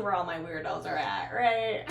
where all my weirdos are at, right?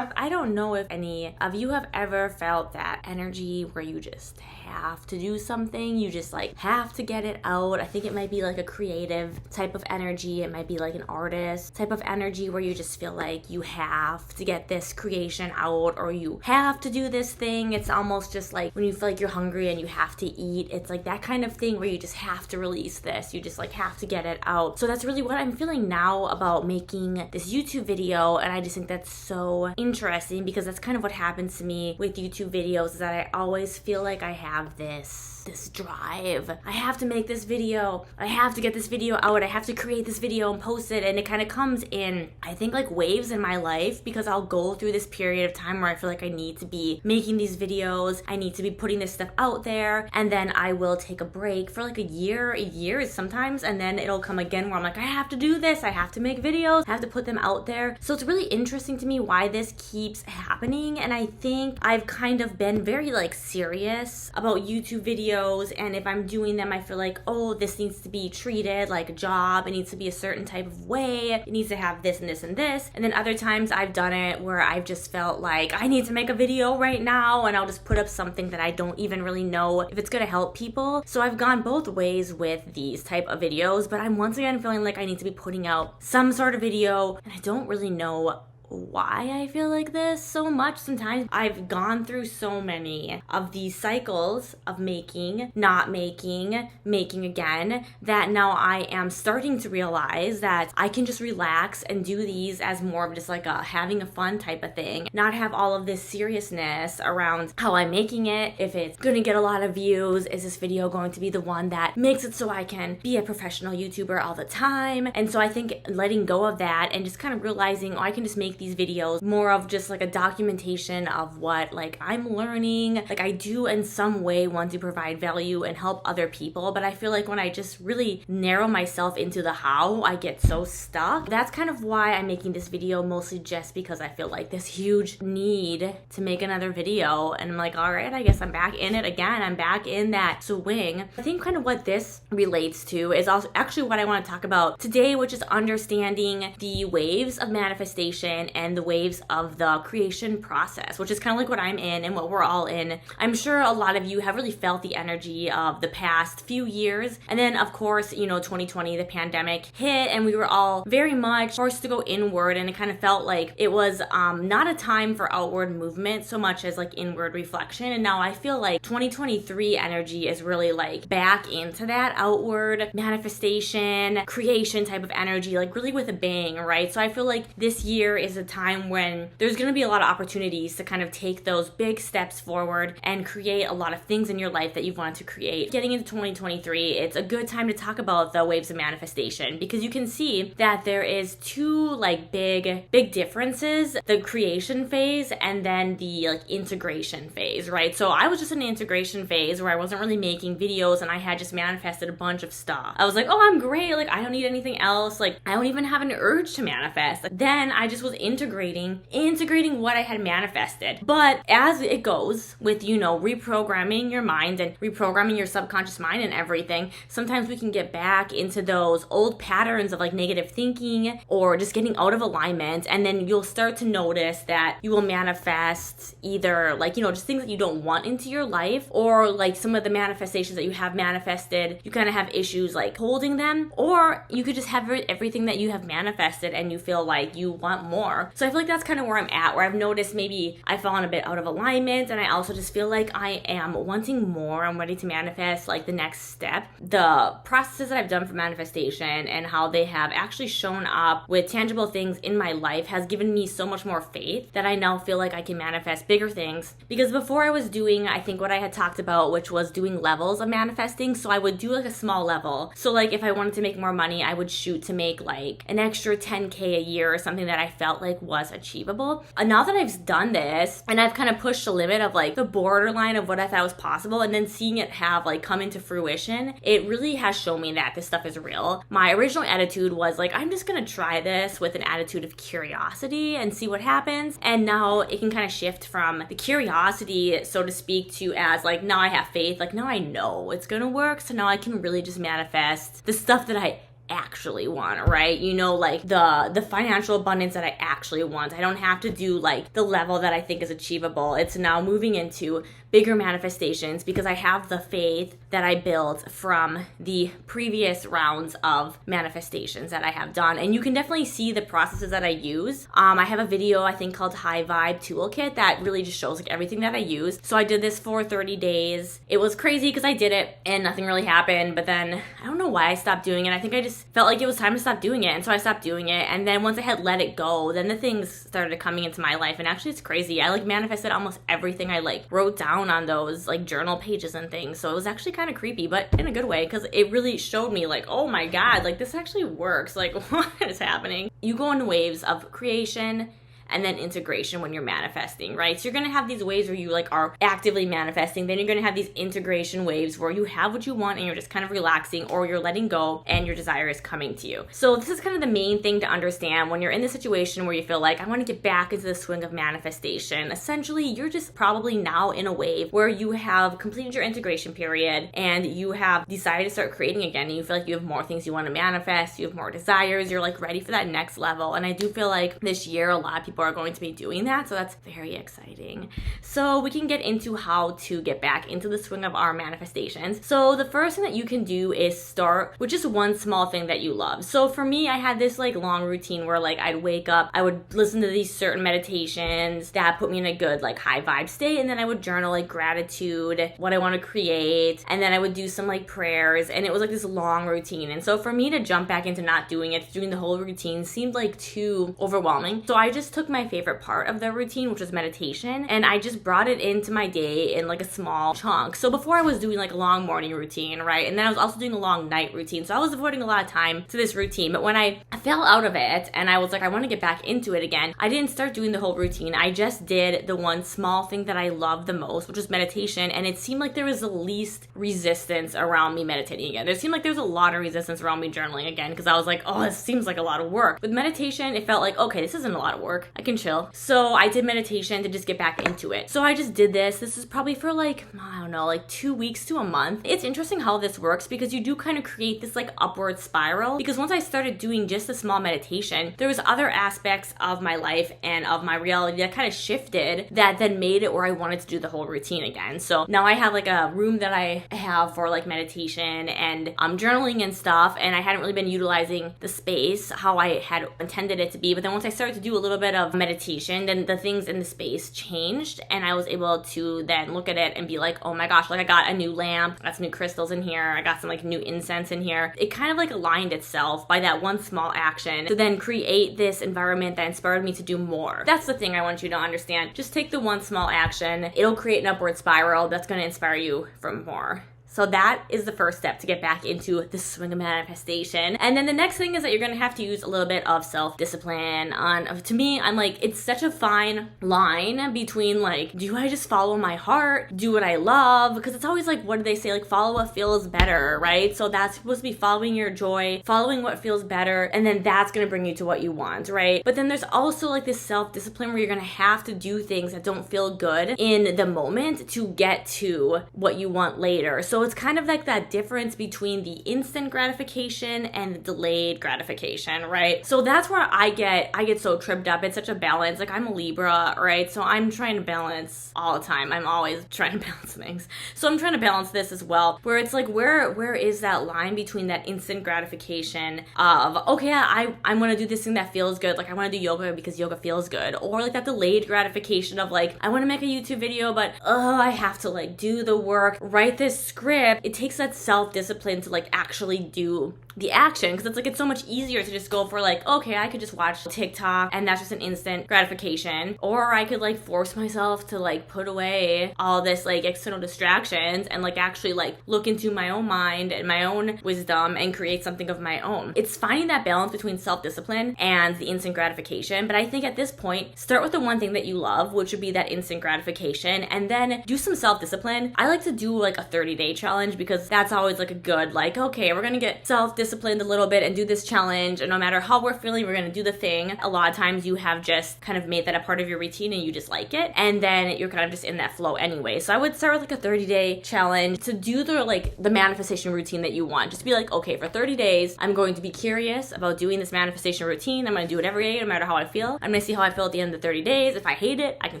I don't know if any of you have ever felt that energy where you just have to do something. You just like have to get it out. I think it might be like a creative type of energy. It might be like an artist type of energy where you just feel like you have to get this creation out, or you have to do this thing. It's almost just like when you feel like you're hungry and you have to eat. It's like that kind of thing where you just have to release this. You just like have to get it out. So that's really what I'm feeling now about making this YouTube video, and I just think that's so interesting because that's kind of what happens to me with YouTube videos, is that I always feel like I have this drive. I have to make this video. I have to get this video out. I have to create this video and post it. And it kind of comes in, I think, like waves in my life, because I'll go through this period of time where I feel like I need to be making these videos. I need to be putting this stuff out there. And then I will take a break for like a year sometimes. And then it'll come again where I'm like, I have to do this. I have to make videos. I have to put them out there. So it's really interesting to me why this keeps happening. And I think I've kind of been very like serious about YouTube videos. And if I'm doing them, I feel like, oh, this needs to be treated like a job. It needs to be a certain type of way. It needs to have this and this and this. And then other times I've done it where I've just felt like I need to make a video right now, and I'll just put up something that I don't even really know if it's going to help people. So I've gone both ways with these type of videos, but I'm once again feeling like I need to be putting out some sort of video, and I don't really know why I feel like this so much. Sometimes I've gone through so many of these cycles of making, not making, making again, that now I am starting to realize that I can just relax and do these as more of just like a having a fun type of thing, not have all of this seriousness around how I'm making it. If it's gonna get a lot of views, is this video going to be the one that makes it so I can be a professional YouTuber all the time? And so I think letting go of that and just kind of realizing, oh, I can just make these videos more of just like a documentation of what like I'm learning. Like I do in some way want to provide value and help other people, but I feel like when I just really narrow myself into the how, I get so stuck. That's kind of why I'm making this video, mostly just because I feel like this huge need to make another video, and I'm like, all right, I guess I'm back in it again. I'm back in that swing. I think kind of what this relates to is also actually what I want to talk about today, which is understanding the waves of manifestation and the waves of the creation process, which is kind of like what I'm in and what we're all in. I'm sure a lot of you have really felt the energy of the past few years. And then of course, 2020, the pandemic hit, and we were all very much forced to go inward, and it kind of felt like it was not a time for outward movement so much as like inward reflection. And now I feel like 2023 energy is really like back into that outward manifestation, creation type of energy, like really with a bang, right? So I feel like this year is a time when there's going to be a lot of opportunities to kind of take those big steps forward and create a lot of things in your life that you've wanted to create. Getting into 2023, it's a good time to talk about the waves of manifestation, because you can see that there is two like big differences: the creation phase and then the like integration phase, right? So I was just in the integration phase where I wasn't really making videos, and I had just manifested a bunch of stuff. I was like, oh, I'm great, like I don't need anything else, like I don't even have an urge to manifest. Then I just was integrating what I had manifested. But as it goes with, reprogramming your mind and reprogramming your subconscious mind and everything, sometimes we can get back into those old patterns of like negative thinking or just getting out of alignment. And then you'll start to notice that you will manifest either like, just things that you don't want into your life, or like some of the manifestations that you have manifested, you kind of have issues like holding them, or you could just have everything that you have manifested and you feel like you want more. So I feel like that's kind of where I'm at, where I've noticed maybe I've fallen a bit out of alignment, and I also just feel like I am wanting more. I'm ready to manifest like the next step. The processes that I've done for manifestation and how they have actually shown up with tangible things in my life has given me so much more faith that I now feel like I can manifest bigger things. Because before I was doing, I think what I had talked about, which was doing levels of manifesting. So I would do like a small level. So like if I wanted to make more money, I would shoot to make like an extra 10K a year or something that I felt like was achievable. And now that I've done this and I've kind of pushed the limit of like the borderline of what I thought was possible, and then seeing it have like come into fruition, it really has shown me that this stuff is real. My original attitude was like, I'm just gonna try this with an attitude of curiosity and see what happens. And now it can kind of shift from the curiosity, so to speak, to as like, now I have faith, like now I know it's gonna work, so now I can really just manifest the stuff that I actually want, right? You know, like the financial abundance that I actually want. I don't have to do like the level that I think is achievable. It's now moving into bigger manifestations because I have the faith that I built from the previous rounds of manifestations that I have done. And you can definitely see the processes that I use. I have a video, I think, called High Vibe Toolkit that really just shows like everything that I use. So I did this for 30 days. It was crazy because I did it and nothing really happened. But then I don't know why I stopped doing it. I think I just felt like it was time to stop doing it. And so I stopped doing it. And then once I had let it go, then the things started coming into my life. And actually it's crazy. I like manifested almost everything I like wrote down on those like journal pages and things. So it was actually kind of creepy, but in a good way, because it really showed me like, oh my God, like this actually works. Like what is happening? You go in waves of creation and then integration when you're manifesting, right? So you're gonna have these waves where you like are actively manifesting. Then you're gonna have these integration waves where you have what you want and you're just kind of relaxing, or you're letting go and your desire is coming to you. So this is kind of the main thing to understand when you're in the situation where you feel like, I wanna get back into the swing of manifestation. Essentially, you're just probably now in a wave where you have completed your integration period and you have decided to start creating again, and you feel like you have more things you wanna manifest, you have more desires, you're like ready for that next level. And I do feel like this year, a lot of people are going to be doing that, so that's very exciting. So we can get into how to get back into the swing of our manifestations. So the first thing that you can do is start with just one small thing that you love. So for me, I had this like long routine where like I'd wake up, I would listen to these certain meditations that put me in a good like high vibe state, and then I would journal like gratitude, what I want to create, and then I would do some like prayers, and it was like this long routine. And so for me to jump back into not doing it, doing the whole routine seemed like too overwhelming. So I just took my favorite part of the routine, which was meditation, and I just brought it into my day in like a small chunk. So before I was doing like a long morning routine, right? And then I was also doing a long night routine. So I was devoting a lot of time to this routine. But when I fell out of it and I was like, I want to get back into it again, I didn't start doing the whole routine. I just did the one small thing that I loved the most, which was meditation. And it seemed like there was the least resistance around me meditating again. There seemed like there was a lot of resistance around me journaling again, because I was like, oh, this seems like a lot of work. With meditation, it felt like, okay, this isn't a lot of work. I can chill. So I did meditation to just get back into it. So I just did this. This is probably for like, I don't know, like 2 weeks to a month. It's interesting how this works because you do kind of create this like upward spiral, because once I started doing just a small meditation, there was other aspects of my life and of my reality that kind of shifted that then made it where I wanted to do the whole routine again. So now I have like a room that I have for like meditation and journaling and stuff, and I hadn't really been utilizing the space how I had intended it to be. But then once I started to do a little bit of meditation, then the things in the space changed, and I was able to then look at it and be like, oh my gosh, like I got a new lamp, I got some new crystals in here, I got some like new incense in here. It kind of like aligned itself by that one small action to then create this environment that inspired me to do more. That's the thing I want you to understand. Just take the one small action. It'll create an upward spiral that's going to inspire you for more. So that is the first step to get back into the swing of manifestation. And then the next thing is that you're going to have to use a little bit of self-discipline. To me, I'm like, it's such a fine line between like, do I just follow my heart? Do what I love? Because it's always like, what do they say? Like, follow what feels better, right? So that's supposed to be following your joy, following what feels better, and then that's going to bring you to what you want, right? But then there's also like this self-discipline where you're going to have to do things that don't feel good in the moment to get to what you want later. So it's kind of like that difference between the instant gratification and the delayed gratification, right? So that's where I get so tripped up. It's such a balance. Like I'm a Libra, right? So I'm trying to balance all the time. I'm always trying to balance things. So I'm trying to balance this as well, where it's like, where is that line between that instant gratification of, okay, I want to do this thing that feels good. Like I want to do yoga because yoga feels good. Or like that delayed gratification of like, I want to make a YouTube video, but I have to like do the work, write this script. It takes that self-discipline to like actually do the action, because it's like, it's so much easier to just go for like, okay, I could just watch TikTok and that's just an instant gratification, or I could like force myself to like put away all this like external distractions and like actually like look into my own mind and my own wisdom and create something of my own. It's finding that balance between self-discipline and the instant gratification. But I think at this point, start with the one thing that you love, which would be that instant gratification, and then do some self-discipline. I like to do like a 30-day challenge, because that's always like a good, like, okay, we're gonna get self-disciplined a little bit and do this challenge, and no matter how we're feeling, we're gonna do the thing. A lot of times you have just kind of made that a part of your routine and you just like it, and then you're kind of just in that flow anyway. So I would start with like a 30-day challenge to do the manifestation routine that you want. Just be like, okay, for 30 days, I'm going to be curious about doing this manifestation routine. I'm gonna do it every day, no matter how I feel. I'm gonna see how I feel at the end of the 30 days. If I hate it, I can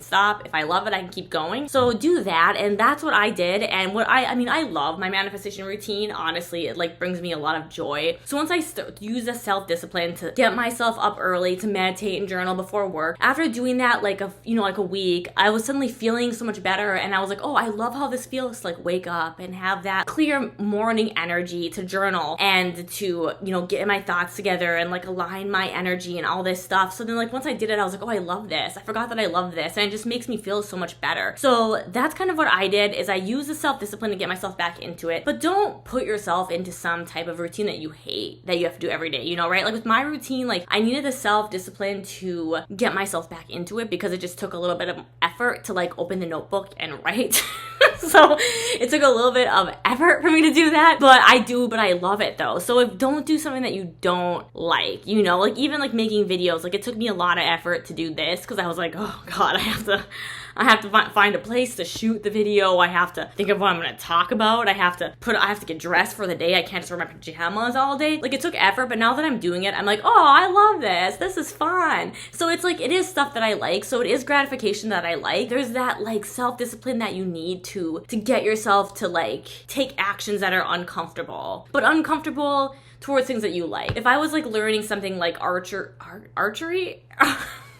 stop. If I love it, I can keep going. So do that, and that's what I did. And what I love my manifestation routine. Honestly, it like brings me a lot of joy. So once I use the self-discipline to get myself up early to meditate and journal before work, after doing that like a week, I was suddenly feeling so much better, and I was like, oh, I love how this feels to like wake up and have that clear morning energy to journal and to, get my thoughts together and like align my energy and all this stuff. So then like once I did it, I was like, oh, I love this. I forgot that I love this, and it just makes me feel so much better. So that's kind of what I did, is I used the self-discipline to get myself back into it. But don't put yourself into some type of routine that you hate, that you have to do every day, right? Like with my routine, like I needed the self-discipline to get myself back into it, because it just took a little bit of effort to like open the notebook and write. So it took a little bit of effort for me to do that, but I love it though. So don't do something that you don't like, like even like making videos, like it took me a lot of effort to do this, because I was like, oh God, I have to find a place to shoot the video. I have to think of what I'm going to talk about. I have to get dressed for the day. I can't just wear my pajamas all day. Like it took effort, but now that I'm doing it, I'm like, oh, I love this. This is fun. So it's like, it is stuff that I like. So it is gratification that I like. There's that like self-discipline that you need to get yourself to like take actions that are uncomfortable, but uncomfortable towards things that you like. If I was like learning something like archery,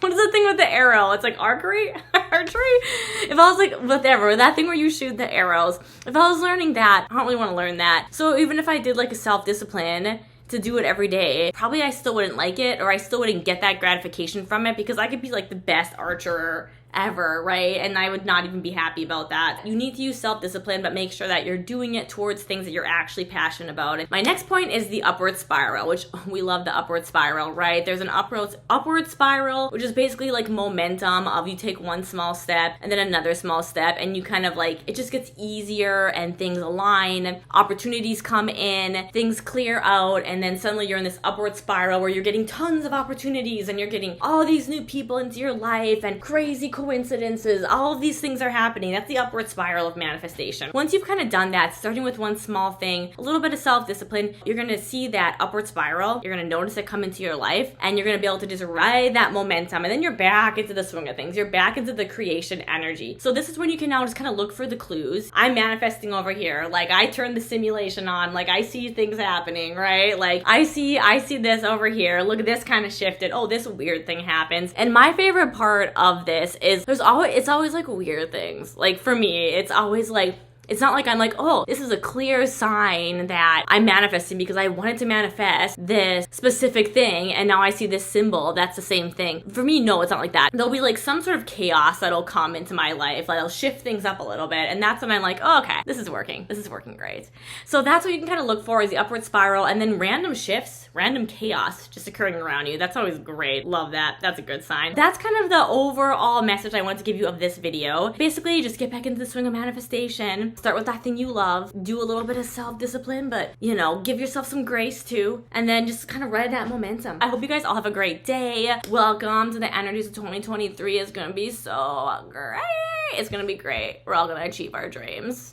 what is the thing with the arrow? It's like archery? If I was like, whatever, that thing where you shoot the arrows, if I was learning that, I don't really want to learn that. So even if I did like a self-discipline to do it every day, probably I still wouldn't like it, or I still wouldn't get that gratification from it, because I could be like the best archer ever, right? And I would not even be happy about that. You need to use self-discipline, but make sure that you're doing it towards things that you're actually passionate about. And my next point is the upward spiral, which we love the upward spiral, right? There's an upward spiral, which is basically like momentum of you take one small step and then another small step, and you kind of like, it just gets easier and things align, opportunities come in, things clear out, and then suddenly you're in this upward spiral where you're getting tons of opportunities and you're getting all these new people into your life and crazy coincidences. All of these things are happening. That's the upward spiral of manifestation. Once you've kind of done that, starting with one small thing, a little bit of self-discipline, you're going to see that upward spiral. You're going to notice it come into your life, and you're going to be able to just ride that momentum, and then you're back into the swing of things. You're back into the creation energy. So this is when you can now just kind of look for the clues. I'm manifesting over here. Like I turned the simulation on. Like I see things happening, right? Like I see this over here. Look, this kind of shifted. Oh, this weird thing happens. And my favorite part of this is it's always like weird things. Like for me, it's always like, it's not like I'm like, oh, this is a clear sign that I'm manifesting because I wanted to manifest this specific thing, and now I see this symbol that's the same thing. For me, no, it's not like that. There'll be like some sort of chaos that'll come into my life. Like I'll shift things up a little bit, and that's when I'm like, oh, okay, this is working. This is working great. So that's what you can kind of look for, is the upward spiral, and then random shifts, random chaos just occurring around you. That's always great. Love that. That's a good sign. That's kind of the overall message I wanted to give you of this video. Basically, just get back into the swing of manifestation. Start with that thing you love. Do a little bit of self-discipline, but give yourself some grace too. And then just kind of ride that momentum. I hope you guys all have a great day. Welcome to the energies of 2023. It's gonna be so great. It's gonna be great. We're all gonna achieve our dreams.